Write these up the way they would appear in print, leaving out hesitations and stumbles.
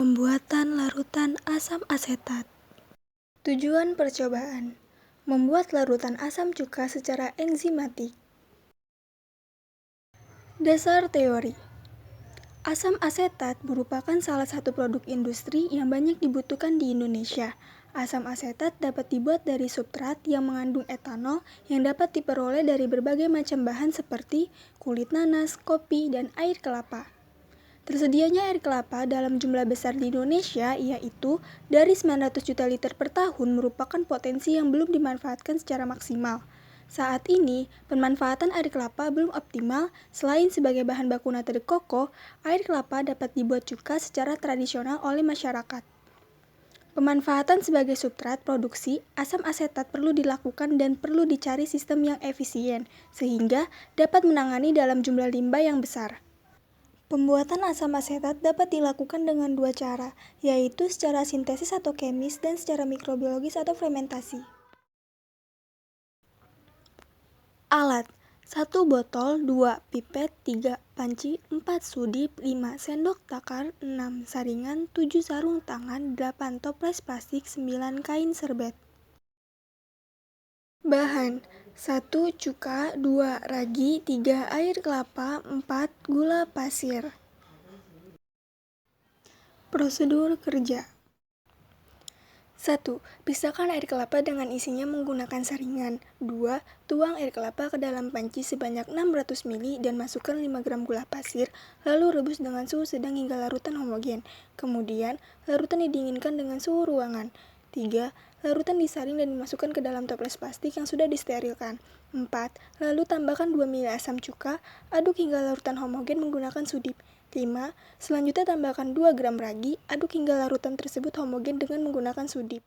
Pembuatan larutan asam asetat. Tujuan percobaan: membuat larutan asam cuka secara enzimatik. Dasar teori: asam asetat merupakan salah satu produk industri yang banyak dibutuhkan di Indonesia. Asam asetat dapat dibuat dari substrat yang mengandung etanol yang dapat diperoleh dari berbagai macam bahan seperti kulit nanas, kopi, dan air kelapa. Tersedianya air kelapa dalam jumlah besar di Indonesia, yaitu dari 900 juta liter per tahun, merupakan potensi yang belum dimanfaatkan secara maksimal. Saat ini, pemanfaatan air kelapa belum optimal. Selain sebagai bahan baku nata de coco, air kelapa dapat dibuat cuka secara tradisional oleh masyarakat. Pemanfaatan sebagai substrat produksi asam asetat perlu dilakukan dan perlu dicari sistem yang efisien, sehingga dapat menangani dalam jumlah limbah yang besar. Pembuatan asam asetat dapat dilakukan dengan dua cara, yaitu secara sintesis atau kemis dan secara mikrobiologis atau fermentasi. Alat: 1 botol, 2 pipet, 3 panci, 4 sudip, 5 sendok takar, 6 saringan, 7 sarung tangan, 8 toples plastik, 9 kain serbet. Bahan: 1 cuka, 2 ragi, 3 air kelapa, 4 gula pasir. Prosedur kerja: 1. Pisahkan air kelapa dengan isinya menggunakan saringan. 2. Tuang air kelapa ke dalam panci sebanyak 600 ml dan masukkan 5 gram gula pasir, lalu rebus dengan suhu sedang hingga larutan homogen. Kemudian, larutan didinginkan dengan suhu ruangan. 3. Larutan disaring dan dimasukkan ke dalam toples plastik yang sudah disterilkan. 4. Lalu tambahkan 2 ml asam cuka, aduk hingga larutan homogen menggunakan sudip. 5. Selanjutnya tambahkan 2 gram ragi, aduk hingga larutan tersebut homogen dengan menggunakan sudip.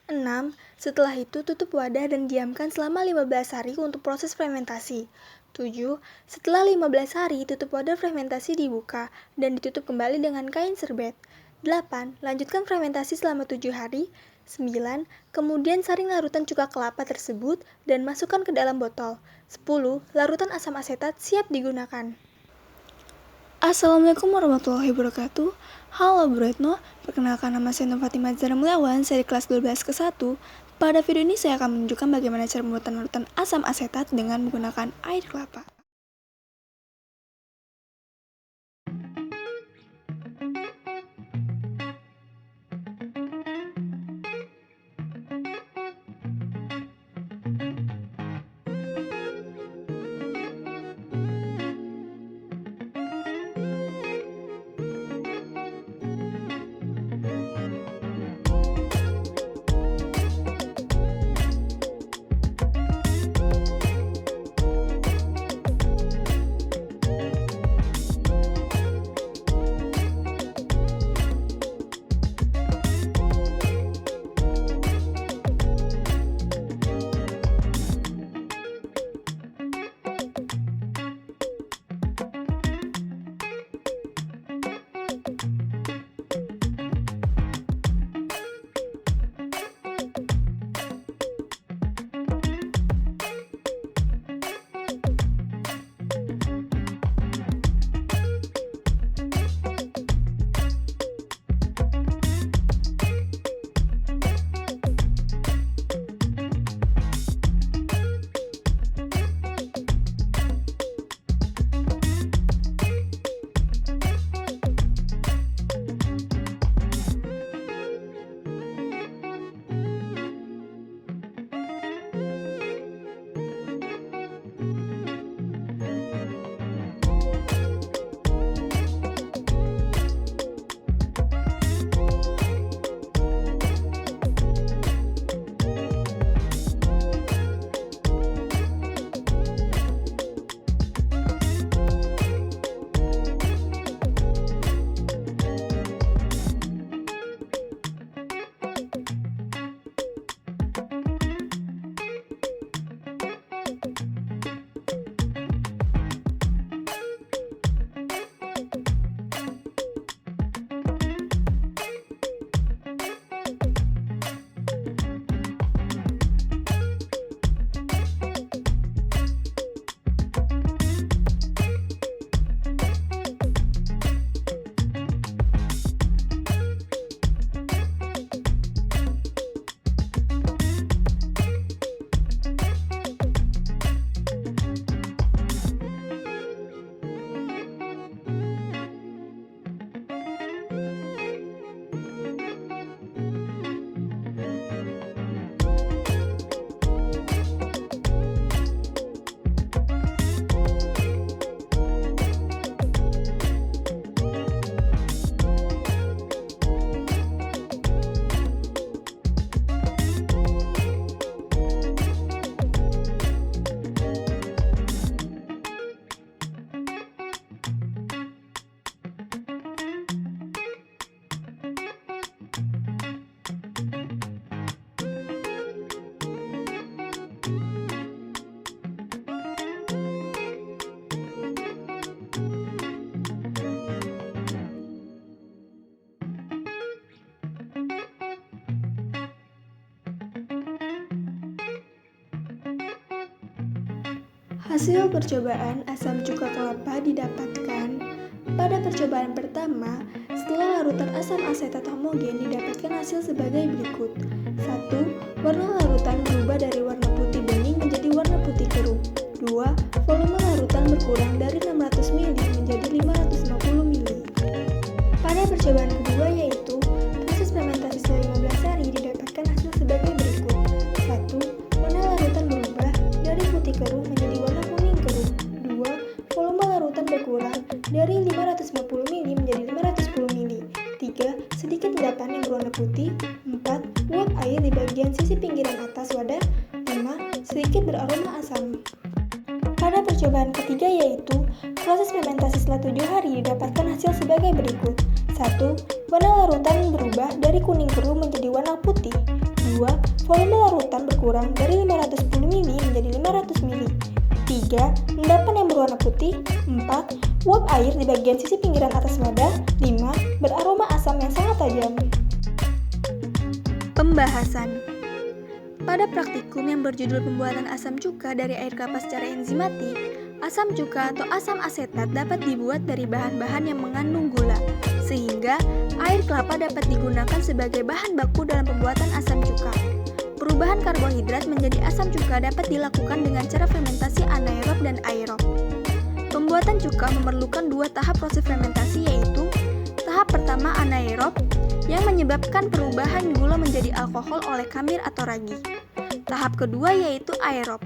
6. Setelah itu tutup wadah dan diamkan selama 15 hari untuk proses fermentasi. 7. Setelah 15 hari, tutup wadah fermentasi dibuka dan ditutup kembali dengan kain serbet. 8. Lanjutkan fermentasi selama 7 hari. 9. Kemudian saring larutan cuka kelapa tersebut dan masukkan ke dalam botol. 10. Larutan asam asetat siap digunakan. Assalamualaikum warahmatullahi wabarakatuh. Halo Bu Retno, perkenalkan nama saya Nur Fatimah Zahra Mulyawan, saya di kelas 12 ke-1. Pada video ini saya akan menunjukkan bagaimana cara membuat larutan asam asetat dengan menggunakan air kelapa. Hasil percobaan asam cuka kelapa didapatkan. Pada percobaan pertama, setelah larutan asam asetat homogen didapatkan hasil sebagai berikut. 1. Warna larutan berubah dari warna putih bening menjadi warna putih keruh. 2. Volume larutan berkurang dari 600 ml menjadi 550 ml. Pada percobaan kedua yaitu proses fermentasi selama 15 hari didapatkan hasil sebagai berikut. 1. Warna larutan berubah dari putih keruh menjadi warna kuning keruh. 2. Volume larutan berkurang dari 550 ml menjadi 510 ml. 3. Sedikit endapan yang berwarna putih. 4. Uap air di bagian sisi pinggiran atas wadah. 5. Sedikit beraroma asam. Pada percobaan ketiga yaitu proses fermentasi setelah 7 hari didapatkan hasil sebagai berikut. 1. Warna larutan berubah dari kuning keruh menjadi warna putih. 2. Volume larutan berkurang dari 510 ml menjadi 500 ml. 3. Endapan yang berwarna putih. 4. Uap air di bagian sisi pinggiran atas wadah. 5. Beraroma asam yang sangat tajam. Pembahasan. Pada praktikum yang berjudul pembuatan asam cuka dari air kelapa secara enzimatik, asam cuka atau asam asetat dapat dibuat dari bahan-bahan yang mengandung gula, sehingga air kelapa dapat digunakan sebagai bahan baku dalam pembuatan asam cuka. Perubahan karbohidrat menjadi asam cuka dapat dilakukan dengan cara fermentasi anaerob dan aerob. Pembuatan cuka memerlukan 2 tahap proses fermentasi yaitu tahap pertama anaerob yang menyebabkan perubahan gula menjadi alkohol oleh kamir atau ragi. Tahap kedua yaitu aerob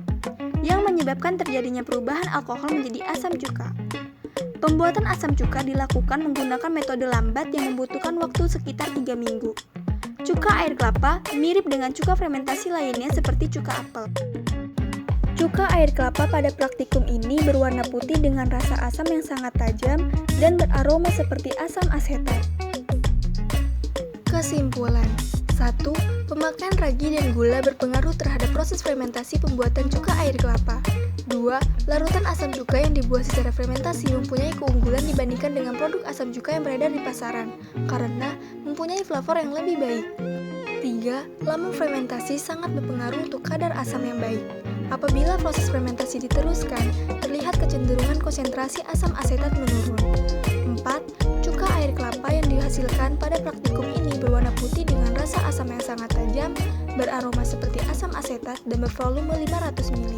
yang menyebabkan terjadinya perubahan alkohol menjadi asam cuka. Pembuatan asam cuka dilakukan menggunakan metode lambat yang membutuhkan waktu sekitar 3 minggu. Cuka air kelapa mirip dengan cuka fermentasi lainnya seperti cuka apel. Cuka air kelapa pada praktikum ini berwarna putih dengan rasa asam yang sangat tajam dan beraroma seperti asam asetat. Kesimpulan. 1. Pemakaian ragi dan gula berpengaruh terhadap proses fermentasi pembuatan cuka air kelapa. 2. Larutan asam cuka yang dibuat secara fermentasi mempunyai keunggulan dibandingkan dengan produk asam cuka yang beredar di pasaran, karena mempunyai flavor yang lebih baik. 3. Lama fermentasi sangat berpengaruh untuk kadar asam yang baik. Apabila proses fermentasi diteruskan, terlihat kecenderungan konsentrasi asam asetat menurun. 4. Cuka air kelapa yang dihasilkan pada praktikum ini berwarna putih dengan rasa asam yang sangat tajam, beraroma seperti asam asetat, dan bervolume 500 ml.